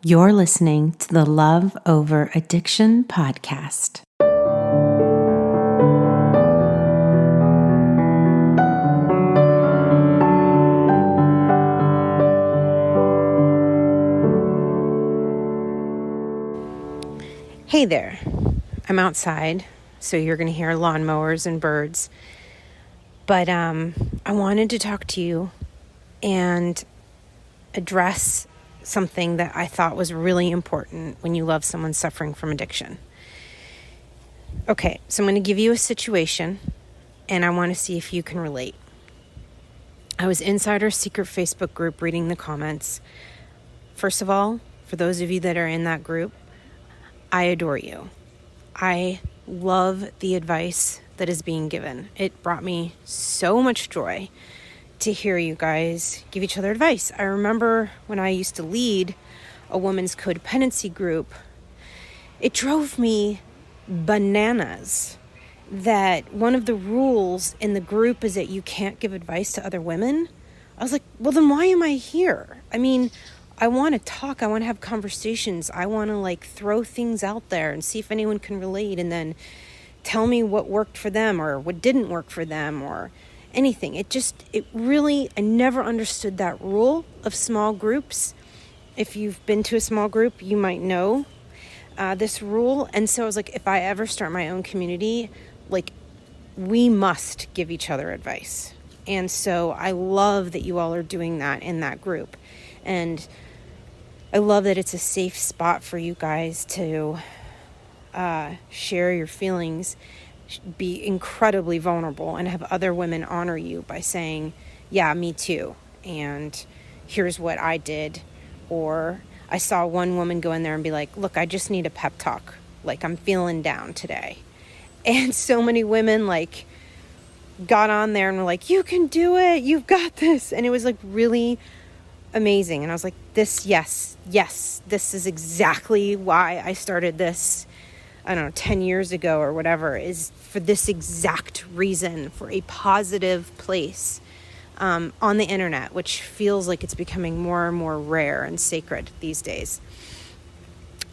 You're listening to the Love Over Addiction podcast. Hey there, I'm outside, so you're going to hear lawnmowers and birds. But I wanted to talk to you and address something that I thought was really important when you love someone suffering from addiction. Okay, so I'm going to give you a situation, and I want to see if you can relate. I was inside our secret Facebook group reading the comments. First of all, for those of you that are in that group, I adore you. I love the advice that is being given. It brought me so much joy to hear you guys give each other advice. I remember when I used to lead a women's codependency group, it drove me bananas that one of the rules in the group is that you can't give advice to other women. I was like, well, then why am I here? I mean, I want to talk. I want to have conversations. I want to throw things out there and see if anyone can relate, and then tell me what worked for them or what didn't work for them or anything. I never understood that rule of small groups. If you've been to a small group, you might know this rule. And so I was like, if I ever start my own community, we must give each other advice. And so I love that you all are doing that in that group. And I love that it's a safe spot for you guys to share your feelings, be incredibly vulnerable, and have other women honor you by saying, yeah, me too, and here's what I did. Or I saw one woman go in there and be like, look, I just need a pep talk. I'm feeling down today. And so many women got on there and were like, you can do it. You've got this. And it was really amazing. And I was like, yes, this is exactly why I started this, 10 years ago or whatever, is for this exact reason, for a positive place on the internet, which feels like it's becoming more and more rare and sacred these days.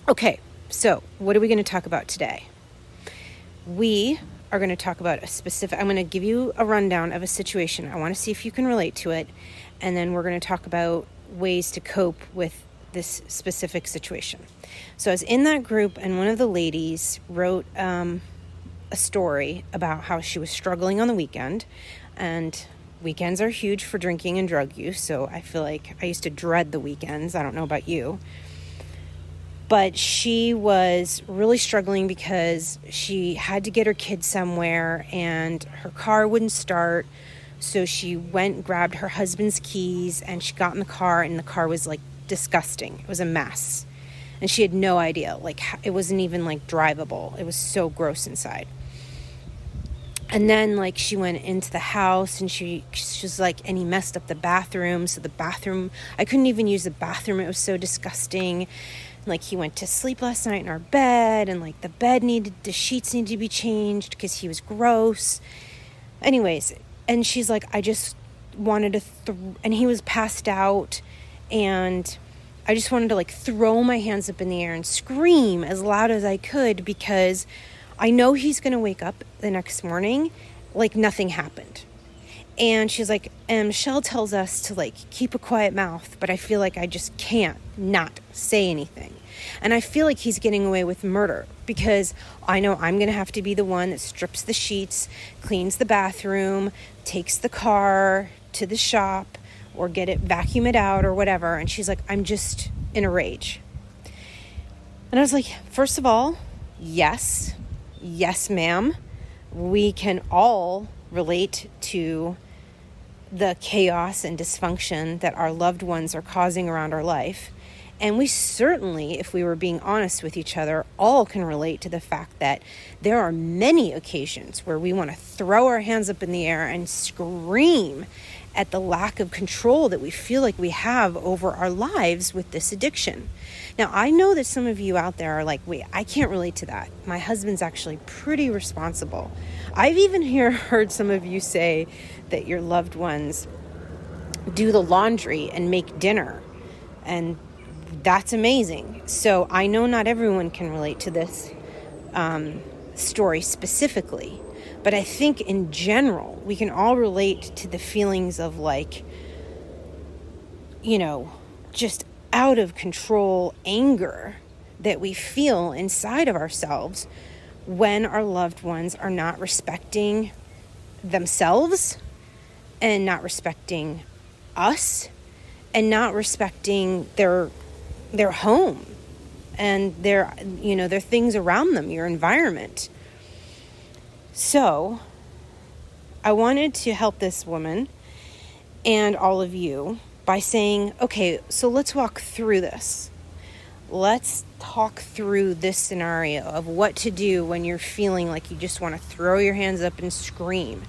Okay, so what are we going to talk about today? We are going to talk about I'm going to give you a rundown of a situation. I want to see if you can relate to it. And then we're going to talk about ways to cope with this specific situation. So I was in that group, and one of the ladies wrote a story about how she was struggling on the weekend. And weekends are huge for drinking and drug use, so I feel like I used to dread the weekends. I don't know about you. But she was really struggling because she had to get her kids somewhere, and her car wouldn't start. So she went and grabbed her husband's keys, and she got in the car, and the car was disgusting. It was a mess. And she had no idea, it wasn't even drivable. It was so gross inside. And then she went into the house, and she was and he messed up the bathroom. So the bathroom, I couldn't even use the bathroom. It was so disgusting. He went to sleep last night in our bed, and the sheets needed to be changed because he was gross. Anyways, and she's like, I just wanted to, and he was passed out, and I just wanted to throw my hands up in the air and scream as loud as I could, because I know he's going to wake up the next morning nothing happened. And she's like, and Michelle tells us to keep a quiet mouth, but I feel like I just can't not say anything. And I feel like he's getting away with murder, because I know I'm going to have to be the one that strips the sheets, cleans the bathroom, takes the car to the shop, or vacuum it out or whatever. And she's like, I'm just in a rage. And I was like, first of all, yes, ma'am. We can all relate to the chaos and dysfunction that our loved ones are causing around our life. And we certainly, if we were being honest with each other, all can relate to the fact that there are many occasions where we want to throw our hands up in the air and scream at the lack of control that we feel like we have over our lives with this addiction. Now, I know that some of you out there are like, wait, I can't relate to that. My husband's actually pretty responsible. I've even heard some of you say that your loved ones do the laundry and make dinner. And that's amazing. So I know not everyone can relate to this story specifically, but I think in general, we can all relate to the feelings of like, just out of control anger that we feel inside of ourselves when our loved ones are not respecting themselves and not respecting us and not respecting their home and their things around them, your environment. So I wanted to help this woman and all of you by saying, okay, so let's walk through this. Let's talk through this scenario of what to do when you're feeling like you just want to throw your hands up and scream.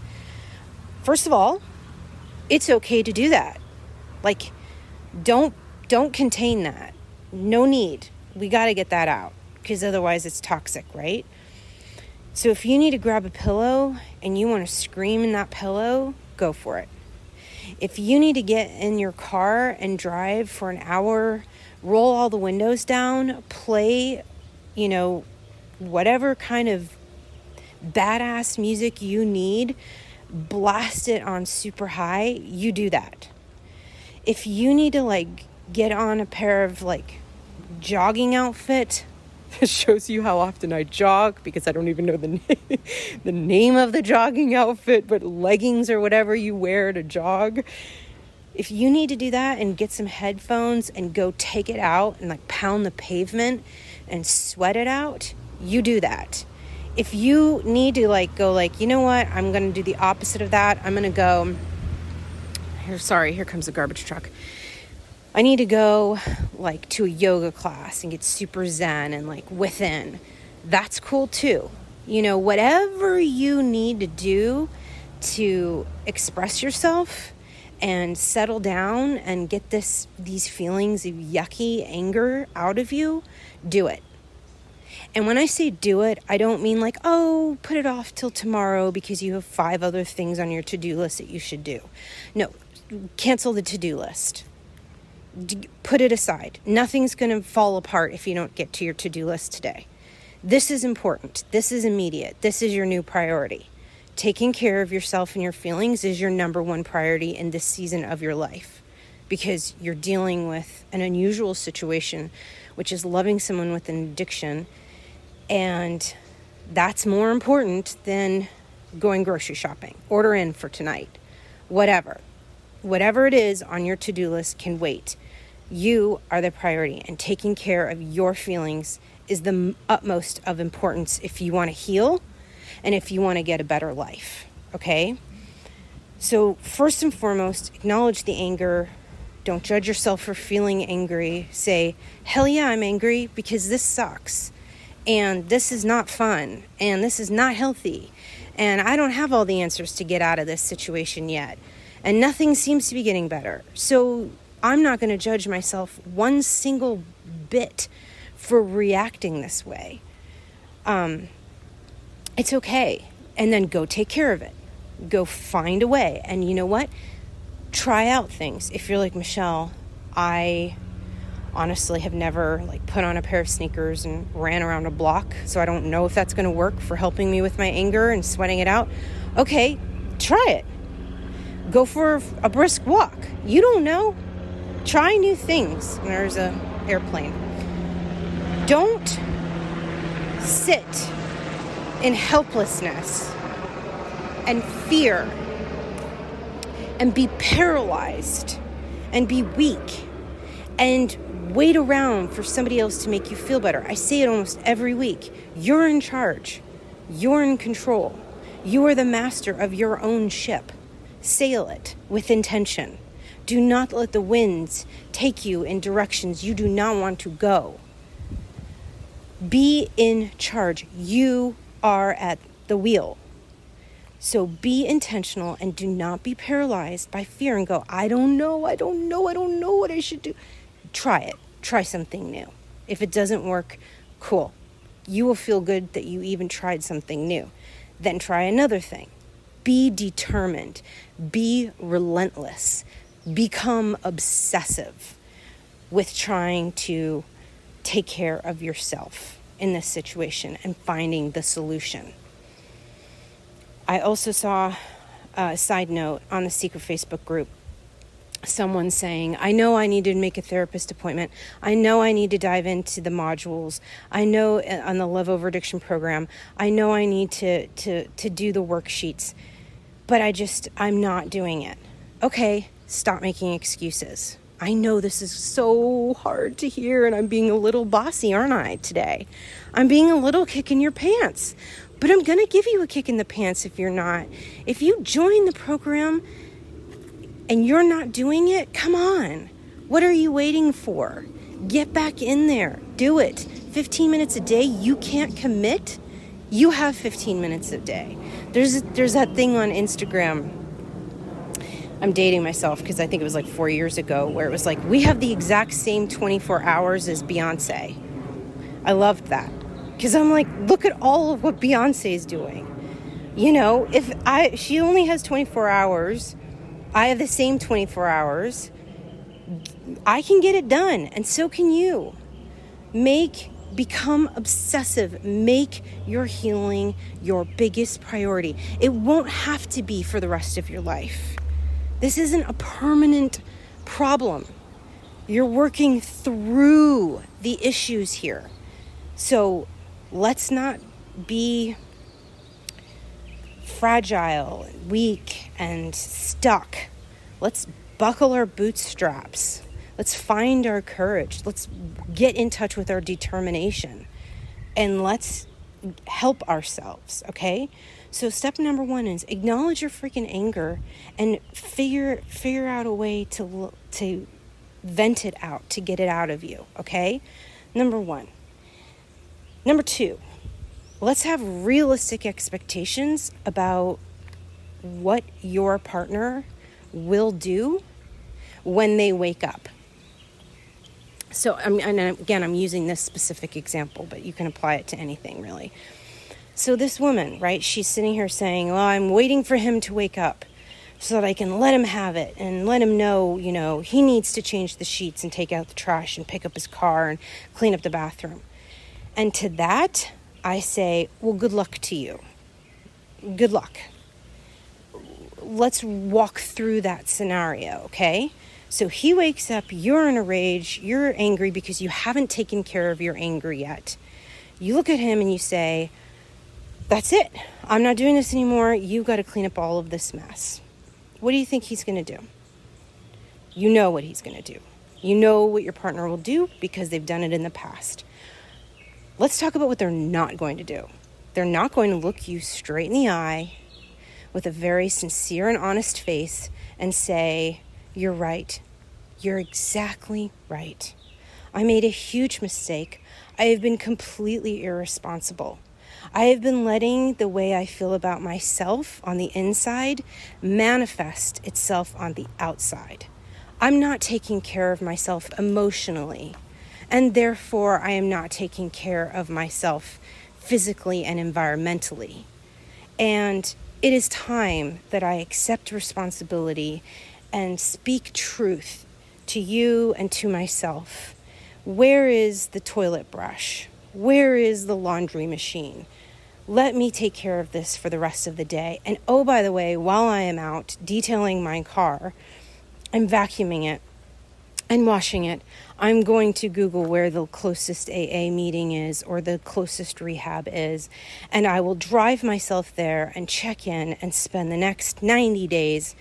First of all, it's okay to do that. Like, don't contain that. No need. We got to get that out because otherwise it's toxic, right? So if you need to grab a pillow and you want to scream in that pillow, go for it. If you need to get in your car and drive for an hour, roll all the windows down, play, whatever kind of badass music you need, blast it on super high, you do that. If you need to get on a pair of jogging outfit, it shows you how often I jog because I don't even know the name of the jogging outfit, but leggings or whatever you wear to jog. If you need to do that and get some headphones and go take it out and pound the pavement and sweat it out, you do that. If you need to go you know what, I'm going to do the opposite of that. I'm going to go, here comes the garbage truck. I need to go to a yoga class and get super zen and within. That's cool too. Whatever you need to do to express yourself and settle down and get these feelings of yucky anger out of you, do it. And when I say do it, I don't mean put it off till tomorrow because you have 5 other things on your to-do list that you should do. No, cancel the to-do list. Put it aside. Nothing's going to fall apart if you don't get to your to-do list today. This is important. This is immediate. This is your new priority. Taking care of yourself and your feelings is your number 1 priority in this season of your life because you're dealing with an unusual situation, which is loving someone with an addiction. And that's more important than going grocery shopping. Order in for tonight. Whatever it is on your to-do list can wait. You are the priority, and taking care of your feelings is the utmost of importance if you want to heal and if you want to get a better life, okay? So first and foremost, acknowledge the anger. Don't judge yourself for feeling angry. Say, hell yeah, I'm angry because this sucks, and this is not fun, and this is not healthy, and I don't have all the answers to get out of this situation yet. And nothing seems to be getting better. So I'm not going to judge myself one single bit for reacting this way. It's okay. And then go take care of it. Go find a way. And you know what? Try out things. If you're like, Michelle, I honestly have never put on a pair of sneakers and ran around a block, so I don't know if that's going to work for helping me with my anger and sweating it out. Okay, try it. Go for a brisk walk. You don't know. Try new things. There's an airplane. Don't sit in helplessness and fear and be paralyzed and be weak and wait around for somebody else to make you feel better. I say it almost every week. You're in charge. You're in control. You are the master of your own ship. Sail it with intention. Do not let the winds take you in directions you do not want to go. Be in charge. You are at the wheel. So be intentional and do not be paralyzed by fear and go, I don't know what I should do. Try it. Try something new. If it doesn't work, cool. You will feel good that you even tried something new. Then try another thing. Be determined. Be relentless. Become obsessive. with trying to take care of yourself in this situation and finding the solution. I also saw a side note on the secret Facebook group, someone saying, I know I need to make a therapist appointment. I know I need to dive into the modules. I know on the Love Over Addiction program, I know I need to do the worksheets, but I'm not doing it. Okay, stop making excuses. I know this is so hard to hear, and I'm being a little bossy, aren't I, today? I'm being a little kick in your pants, but I'm going to give you a kick in the pants if you're not. If you join the program and you're not doing it, come on. What are you waiting for? Get back in there. Do it. 15 minutes a day. You can't commit. You have 15 minutes a day. There's that thing on Instagram. I'm dating myself because I think it was like 4 years ago where it was like, we have the exact same 24 hours as Beyonce. I loved that because I'm like, look at all of what Beyonce is doing. You know, she only has 24 hours, I have the same 24 hours. I can get it done, and so can you. Become obsessive. Make your healing your biggest priority. It won't have to be for the rest of your life. This isn't a permanent problem. You're working through the issues here. So let's not be fragile, weak, and stuck. Let's buckle our bootstraps. Let's find our courage. Let's get in touch with our determination. And let's help ourselves, okay? So step number 1 is acknowledge your freaking anger and figure out a way to vent it out, to get it out of you, okay? Number 1. Number 2, let's have realistic expectations about what your partner will do when they wake up. So, I'm using this specific example, but you can apply it to anything, really. So this woman, right, she's sitting here saying, well, I'm waiting for him to wake up so that I can let him have it and let him know, he needs to change the sheets and take out the trash and pick up his car and clean up the bathroom. And to that, I say, well, good luck to you. Good luck. Let's walk through that scenario, okay? So he wakes up, you're in a rage, you're angry because you haven't taken care of your anger yet. You look at him and you say, that's it. I'm not doing this anymore. You've got to clean up all of this mess. What do you think he's going to do? You know what he's going to do. You know what your partner will do because they've done it in the past. Let's talk about what they're not going to do. They're not going to look you straight in the eye with a very sincere and honest face and say, you're right. You're exactly right. I made a huge mistake. I have been completely irresponsible. I have been letting the way I feel about myself on the inside manifest itself on the outside. I'm not taking care of myself emotionally, and therefore I am not taking care of myself physically and environmentally. And it is time that I accept responsibility and speak truth to you and to myself. Where is the toilet brush? Where is the laundry machine? Let me take care of this for the rest of the day. And oh, by the way, while I am out detailing my car, I'm vacuuming it and washing it, I'm going to Google where the closest AA meeting is or the closest rehab is, and I will drive myself there and check in and spend the next 90 days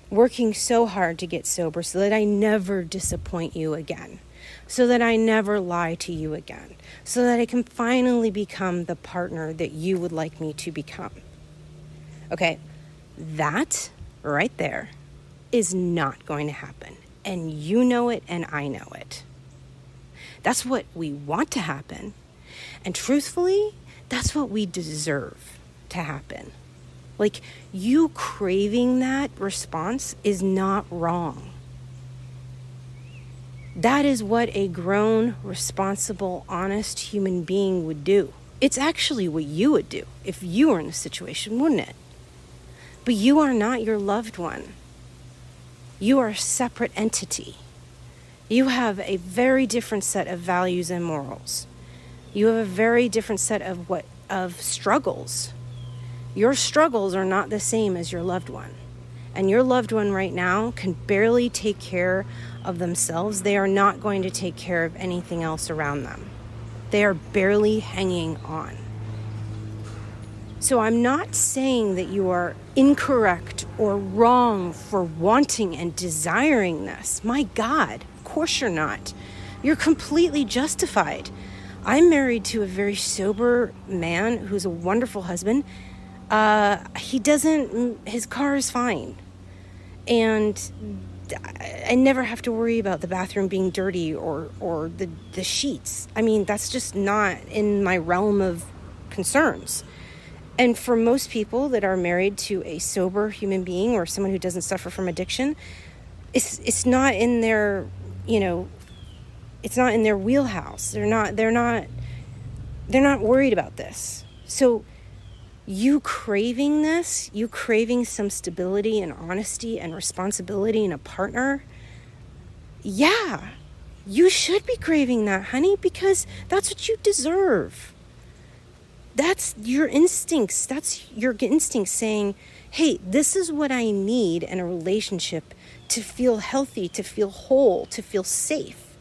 working so hard to get sober so that I never disappoint you again, so that I never lie to you again, so that I can finally become the partner that you would like me to become. Okay, that right there is not going to happen. And you know it, and I know it. That's what we want to happen. And truthfully, that's what we deserve to happen. Like, you craving that response is not wrong. That is what a grown, responsible, honest human being would do. It's actually what you would do if you were in a situation, wouldn't it? But you are not your loved one. You are a separate entity. You have a very different set of values and morals. You have a very different set of struggles. Your struggles are not the same as your loved one. And your loved one right now can barely take care of themselves. They are not going to take care of anything else around them. They are barely hanging on. So I'm not saying that you are incorrect or wrong for wanting and desiring this. My God, of course you're not. You're completely justified. I'm married to a very sober man who's a wonderful husband. His car is fine. And I never have to worry about the bathroom being dirty or the sheets. I mean, that's just not in my realm of concerns. And for most people that are married to a sober human being or someone who doesn't suffer from addiction, it's not in their, it's not in their wheelhouse. They're not worried about this. So you craving this, you craving some stability and honesty and responsibility in a partner, yeah, you should be craving that, honey, because that's what you deserve. That's your instincts. That's your instincts saying, hey, this is what I need in a relationship to feel healthy, to feel whole, to feel safe.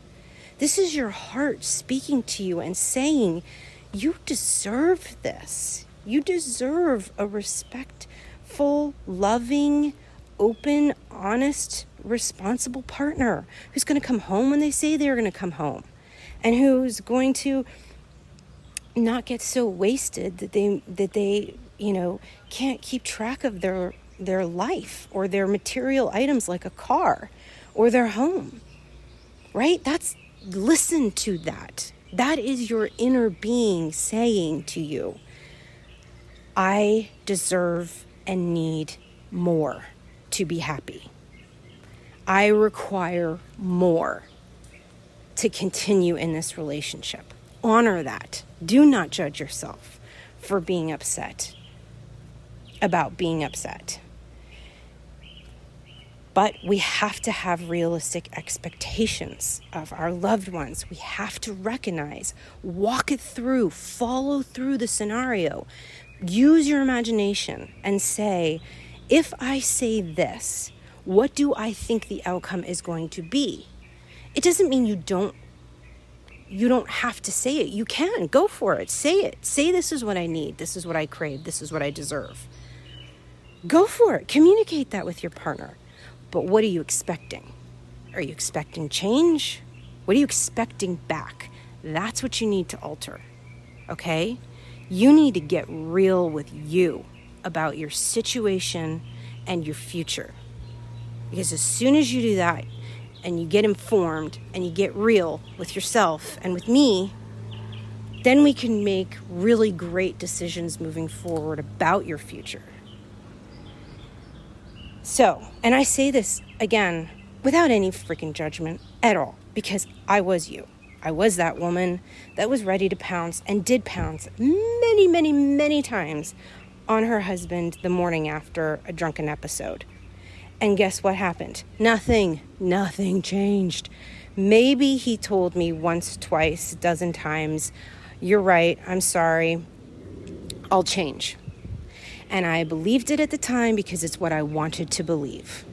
This is your heart speaking to you and saying, you deserve this. You deserve a respectful, loving, open, honest, responsible partner who's going to come home when they say they're going to come home, and who's going to not get so wasted that they can't keep track of their life or their material items like a car or their home. Right? Listen to that. That is your inner being saying to you, I deserve and need more to be happy. I require more to continue in this relationship. Honor that. Do not judge yourself for being upset about being upset. But we have to have realistic expectations of our loved ones. We have to recognize, walk it through, follow through the scenario. Use your imagination and say, if I say this, what do I think the outcome is going to be? It doesn't mean you don't have to say it. You can. Go for it. Say it. Say, this is what I need. This is what I crave. This is what I deserve. Go for it. Communicate that with your partner. But what are you expecting? Are you expecting change? What are you expecting back? That's what you need to alter. Okay? You need to get real with you about your situation and your future. Because as soon as you do that, and you get informed, and you get real with yourself and with me, then we can make really great decisions moving forward about your future. So, and I say this, again, without any freaking judgment at all, because I was you. I was that woman that was ready to pounce and did pounce many, many, many times on her husband the morning after a drunken episode. And guess what happened? Nothing changed. Maybe he told me once, twice, a dozen times, you're right, I'm sorry, I'll change. And I believed it at the time because it's what I wanted to believe.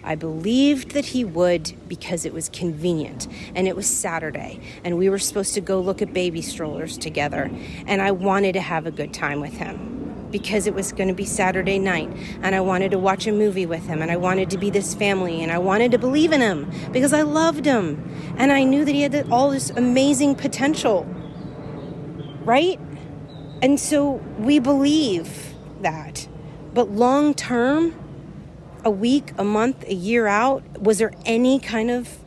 I believed that he would because it was convenient, and it was Saturday, and we were supposed to go look at baby strollers together, and I wanted to have a good time with him because it was going to be Saturday night, and I wanted to watch a movie with him, and I wanted to be this family, and I wanted to believe in him because I loved him, and I knew that he had all this amazing potential, right? And so we believe that. But long term, a week, a month, a year out, was there any kind of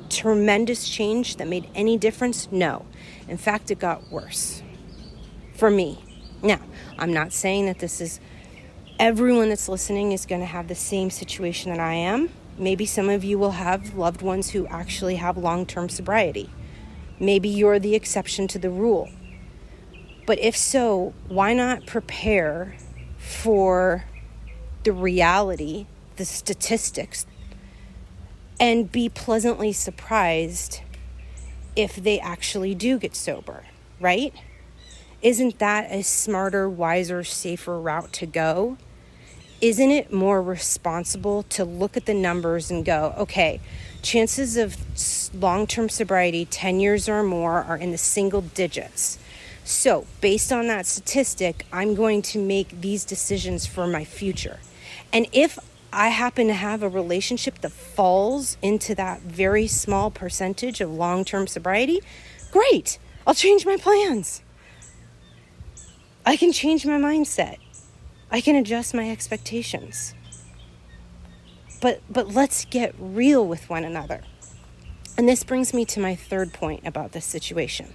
tremendous change that made any difference? No. In fact, it got worse for me. Now, I'm not saying that everyone that's listening is going to have the same situation that I am. Maybe some of you will have loved ones who actually have long-term sobriety. Maybe you're the exception to the rule. But if so, why not prepare for the reality, the statistics, and be pleasantly surprised if they actually do get sober, right? Isn't that a smarter, wiser, safer route to go? Isn't it more responsible to look at the numbers and go, okay, chances of long-term sobriety, 10 years or more, are in the single digits. So based on that statistic, I'm going to make these decisions for my future. And if I happen to have a relationship that falls into that very small percentage of long-term sobriety, great, I'll change my plans. I can change my mindset. I can adjust my expectations. But let's get real with one another. And this brings me to my third point about this situation.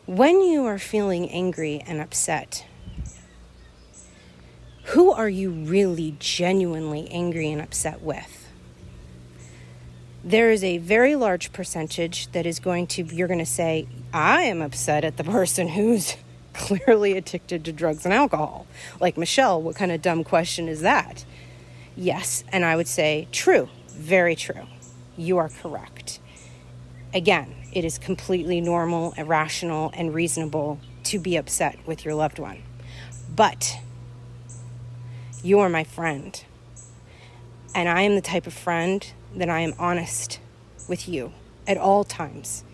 When you are feeling angry and upset, who are you really genuinely angry and upset with? There is a very large percentage that is you're going to say, I am upset at the person who's clearly addicted to drugs and alcohol. Like, Michelle, what kind of dumb question is that? Yes, and I would say, true, very true. You are correct. Again, it is completely normal, irrational, and reasonable to be upset with your loved one. But you are my friend. And I am the type of friend that I am honest with you at all times.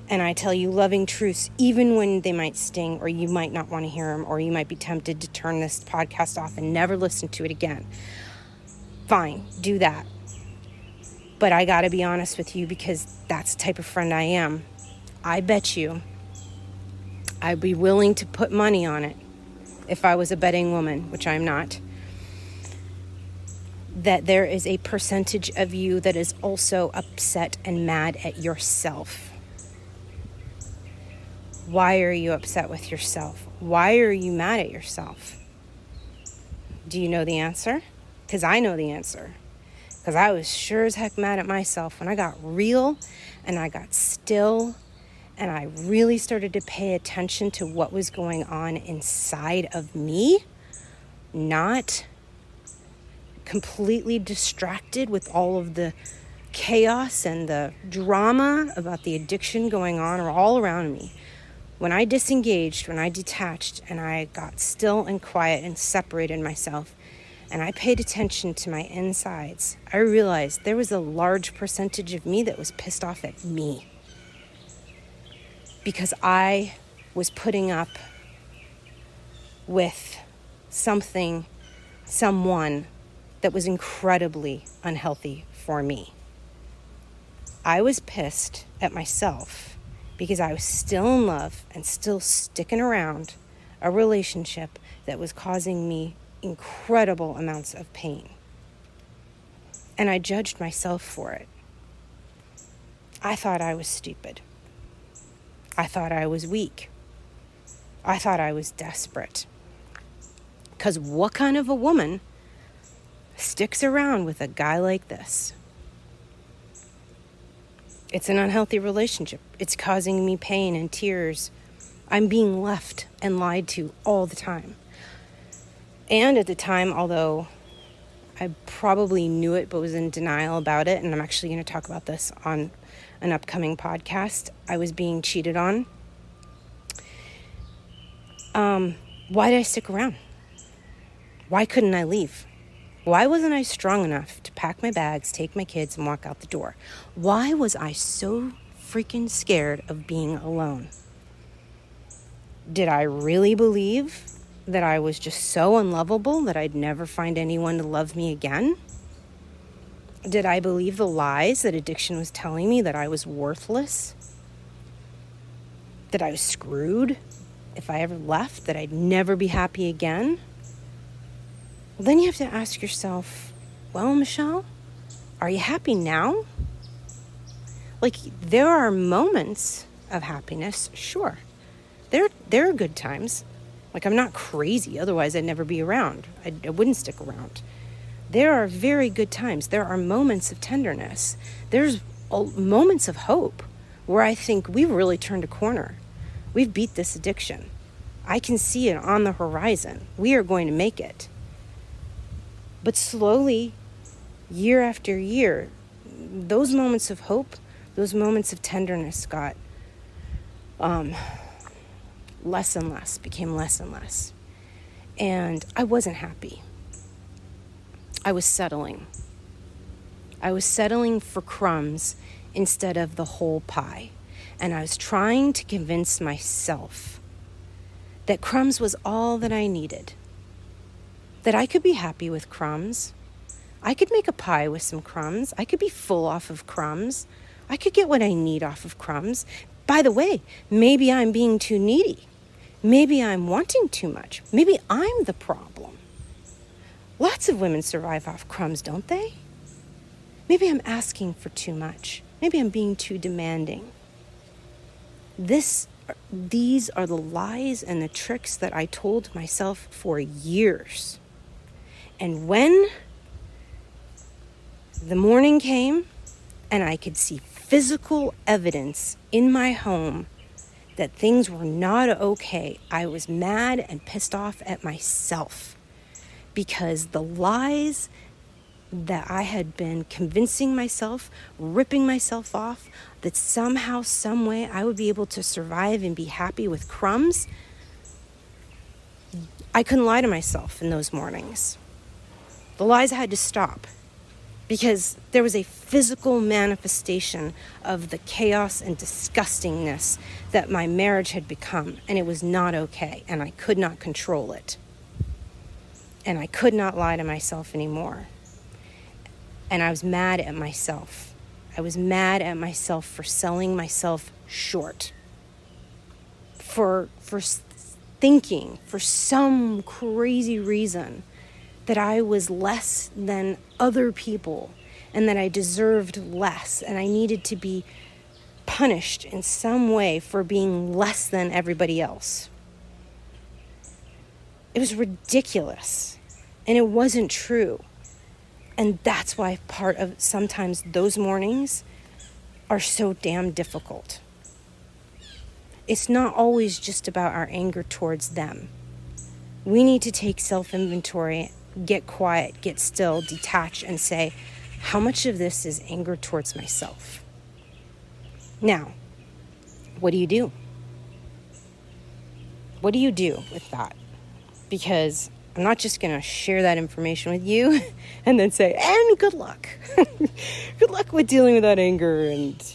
And I tell you loving truths, even when they might sting, or you might not want to hear them, or you might be tempted to turn this podcast off and never listen to it again. Fine, do that. But I got to be honest with you, because that's the type of friend I am. I bet you I'd be willing to put money on it if I was a betting woman, which I'm not, that there is a percentage of you that is also upset and mad at yourself. Why are you upset with yourself? Why are you mad at yourself? Do you know the answer? Because I know the answer. Because I was sure as heck mad at myself when I got real and I got still and I really started to pay attention to what was going on inside of me, not completely distracted with all of the chaos and the drama about the addiction going on all around me. When I disengaged, when I detached, and I got still and quiet and separated myself, and I paid attention to my insides, I realized there was a large percentage of me that was pissed off at me. Because I was putting up with someone that was incredibly unhealthy for me. I was pissed at myself because I was still in love and still sticking around a relationship that was causing me incredible amounts of pain. And I judged myself for it. I thought I was stupid. I thought I was weak. I thought I was desperate. Because what kind of a woman sticks around with a guy like this? It's an unhealthy relationship. It's causing me pain and tears. I'm being left and lied to all the time. And at the time, although I probably knew it but was in denial about it, and I'm actually going to talk about this on an upcoming podcast, I was being cheated on. Why did I stick around? Why couldn't I leave? Why wasn't I strong enough to pack my bags, take my kids, and walk out the door? Why was I so freaking scared of being alone? Did I really believe that I was just so unlovable that I'd never find anyone to love me again? Did I believe the lies that addiction was telling me, that I was worthless? That I was screwed if I ever left, that I'd never be happy again? Well, then you have to ask yourself, well, Michelle, are you happy now? Like, there are moments of happiness, sure. There are good times. Like, I'm not crazy, otherwise I'd never be around. I wouldn't stick around. There are very good times. There are moments of tenderness. There's moments of hope where I think we've really turned a corner. We've beat this addiction. I can see it on the horizon. We are going to make it. But slowly, year after year, those moments of hope, those moments of tenderness got less and less, became less and less. And I wasn't happy. I was settling. I was settling for crumbs instead of the whole pie. And I was trying to convince myself that crumbs was all that I needed. That I could be happy with crumbs. I could make a pie with some crumbs. I could be full off of crumbs. I could get what I need off of crumbs. By the way, maybe I'm being too needy. Maybe I'm wanting too much. Maybe I'm the problem. Lots of women survive off crumbs, don't they? Maybe I'm asking for too much. Maybe I'm being too demanding. These are the lies and the tricks that I told myself for years. And when the morning came and I could see physical evidence in my home that things were not okay, I was mad and pissed off at myself because the lies that I had been convincing myself, ripping myself off, that somehow, some way I would be able to survive and be happy with crumbs, I couldn't lie to myself in those mornings. The lies had to stop because there was a physical manifestation of the chaos and disgustingness that my marriage had become, and it was not okay, and I could not control it. And I could not lie to myself anymore. And I was mad at myself. I was mad at myself for selling myself short. For thinking, for some crazy reason, that I was less than other people and that I deserved less and I needed to be punished in some way for being less than everybody else. It was ridiculous and it wasn't true. And that's why part of sometimes those mornings are so damn difficult. It's not always just about our anger towards them. We need to take self-inventory, get quiet, get still, detach, and say, how much of this is anger towards myself? Now, what do you do? What do you do with that? Because I'm not just going to share that information with you and then say, and good luck. Good luck with dealing with that anger and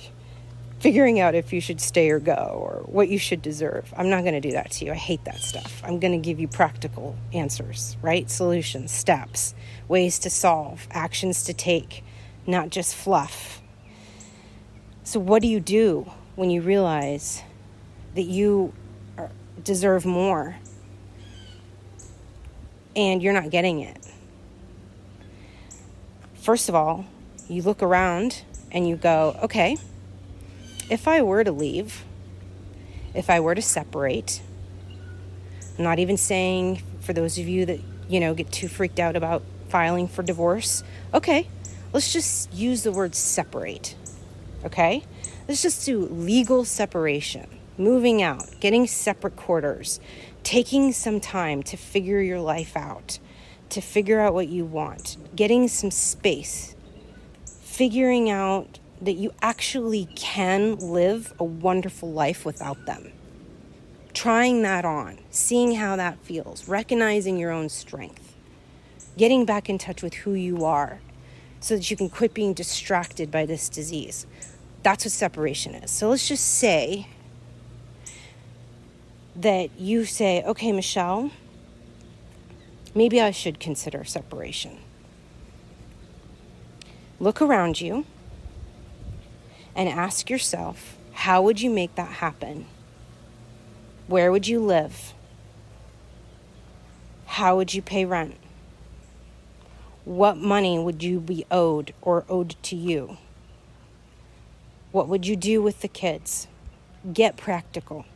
figuring out if you should stay or go or what you should deserve. I'm not going to do that to you. I hate that stuff. I'm going to give you practical answers, right? Solutions, steps, ways to solve, actions to take, not just fluff. So what do you do when you realize that you deserve more and you're not getting it? First of all, you look around and you go, okay, if I were to leave, if I were to separate, I'm not even saying for those of you that, get too freaked out about filing for divorce. Okay, let's just use the word separate. Okay? Let's just do legal separation, moving out, getting separate quarters, taking some time to figure your life out, to figure out what you want, getting some space, figuring out that you actually can live a wonderful life without them. Trying that on, seeing how that feels, recognizing your own strength, getting back in touch with who you are so that you can quit being distracted by this disease. That's what separation is. So let's just say that you say, okay, Michelle, maybe I should consider separation. Look around you and ask yourself, how would you make that happen? Where would you live? How would you pay rent? What money would you be owed or owed to you? What would you do with the kids? Get practical.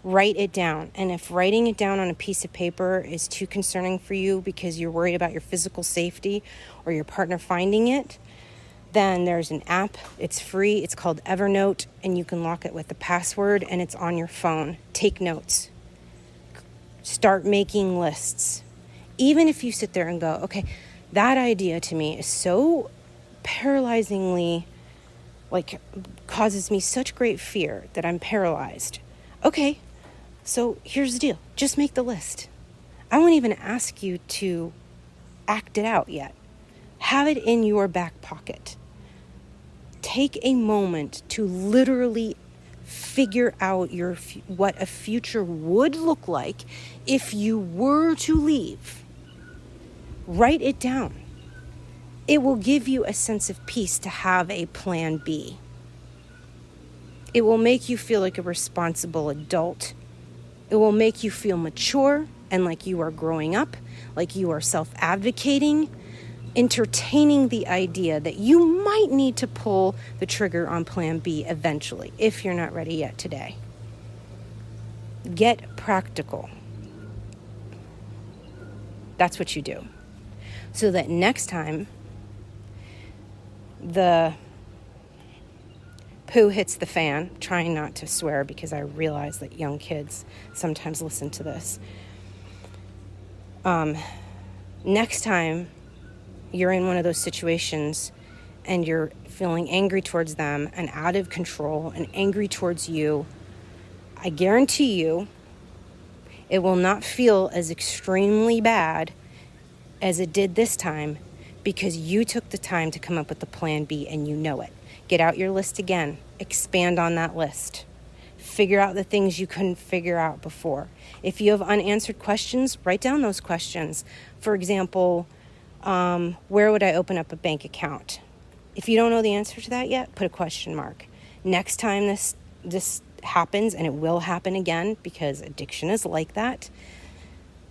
Write it down. And if writing it down on a piece of paper is too concerning for you because you're worried about your physical safety or your partner finding it, then there's an app. It's free. It's called Evernote, and you can lock it with the password, and it's on your phone. Take notes. Start making lists. Even if you sit there and go, okay, that idea to me is so paralyzingly, causes me such great fear that I'm paralyzed. Okay, so here's the deal. Just make the list. I won't even ask you to act it out yet. Have it in your back pocket. Take a moment to literally figure out what a future would look like if you were to leave. Write it down. It will give you a sense of peace to have a plan B. It will make you feel like a responsible adult. It will make you feel mature and like you are growing up, like you are self-advocating, entertaining the idea that you might need to pull the trigger on plan B eventually, if you're not ready yet today. Get practical. That's what you do. So that next time the poo hits the fan, trying not to swear because I realize that young kids sometimes listen to this. Next time you're in one of those situations and you're feeling angry towards them and out of control and angry towards you, I guarantee you it will not feel as extremely bad as it did this time because you took the time to come up with the plan B and you know it. Get out your list again. Expand on that list. Figure out the things you couldn't figure out before. If you have unanswered questions, write down those questions. For example, where would I open up a bank account? If you don't know the answer to that yet, put a question mark. Next time this happens, and it will happen again because addiction is like that.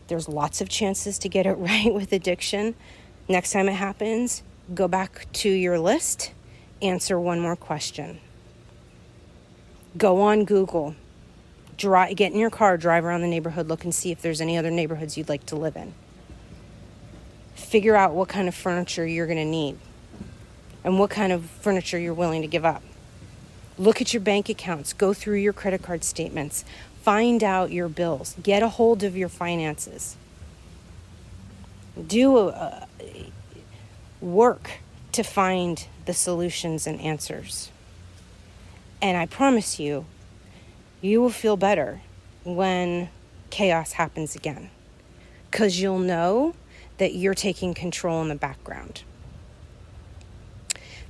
There's lots of chances to get it right with addiction. Next time it happens, go back to your list, answer one more question. Go on Google, get in your car, drive around the neighborhood, look and see if there's any other neighborhoods you'd like to live in. Figure out what kind of furniture you're going to need and what kind of furniture you're willing to give up. Look at your bank accounts, go through your credit card statements, find out your bills, get a hold of your finances. Do work to find the solutions and answers. And I promise you, you will feel better when chaos happens again. Because you'll know that you're taking control in the background.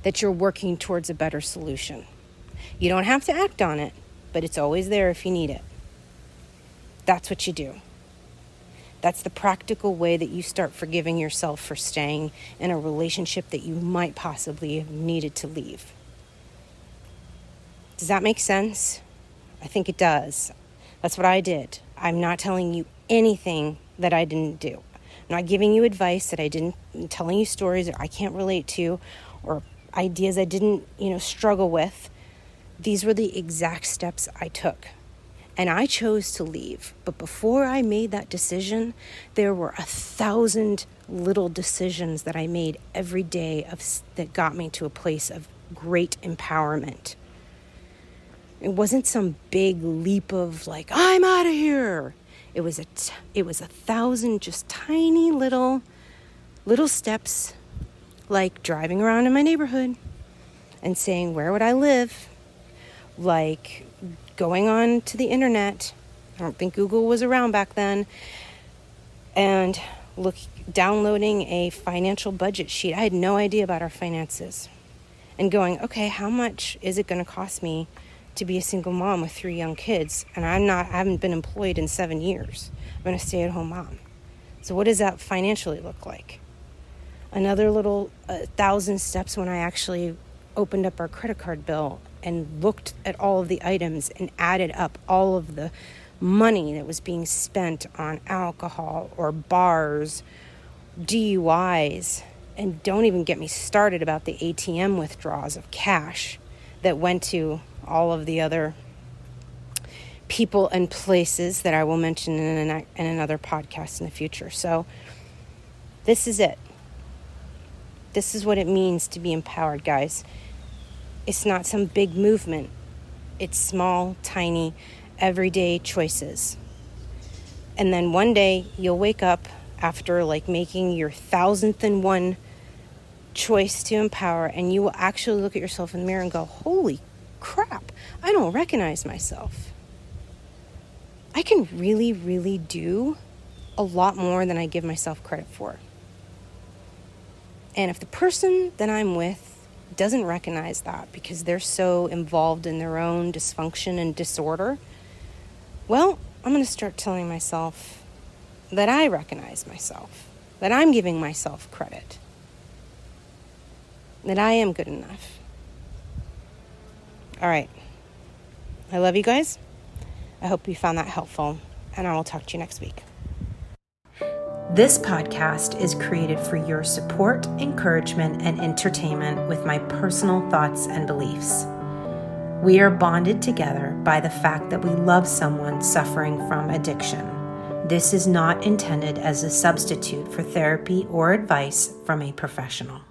That you're working towards a better solution. You don't have to act on it, but it's always there if you need it. That's what you do. That's the practical way that you start forgiving yourself for staying in a relationship that you might possibly have needed to leave. Does that make sense? I think it does. That's what I did. I'm not telling you anything that I didn't do. I'm not giving you advice that I didn't, I'm telling you stories that I can't relate to or ideas I didn't, struggle with. These were the exact steps I took. And I chose to leave. But before I made that decision, there were 1,000 little decisions that I made every day that got me to a place of great empowerment. It wasn't some big leap of I'm out of here. It was 1,000 just tiny little steps, like driving around in my neighborhood and saying, where would I live? Like going on to the internet. I don't think Google was around back then. And downloading a financial budget sheet. I had no idea about our finances. And going, okay, how much is it going to cost me to be a single mom with 3 young kids? And I haven't been employed in 7 years. I'm going to stay-at-home mom. So what does that financially look like? Another little 1,000 steps when I actually opened up our credit card bill and looked at all of the items and added up all of the money that was being spent on alcohol or bars, DUIs, and don't even get me started about the ATM withdrawals of cash that went to all of the other people and places that I will mention in another podcast in the future. So this is it. This is what it means to be empowered, guys. It's not some big movement. It's small, tiny, everyday choices. And then one day you'll wake up after making your 1,000th and one choice to empower, and you will actually look at yourself in the mirror and go, holy crap, I don't recognize myself. I can really, really do a lot more than I give myself credit for. And if the person that I'm with doesn't recognize that because they're so involved in their own dysfunction and disorder, well, I'm going to start telling myself that I recognize myself, that I'm giving myself credit, that I am good enough. All right. I love you guys. I hope you found that helpful, and I will talk to you next week. This podcast is created for your support, encouragement, and entertainment with my personal thoughts and beliefs. We are bonded together by the fact that we love someone suffering from addiction. This is not intended as a substitute for therapy or advice from a professional.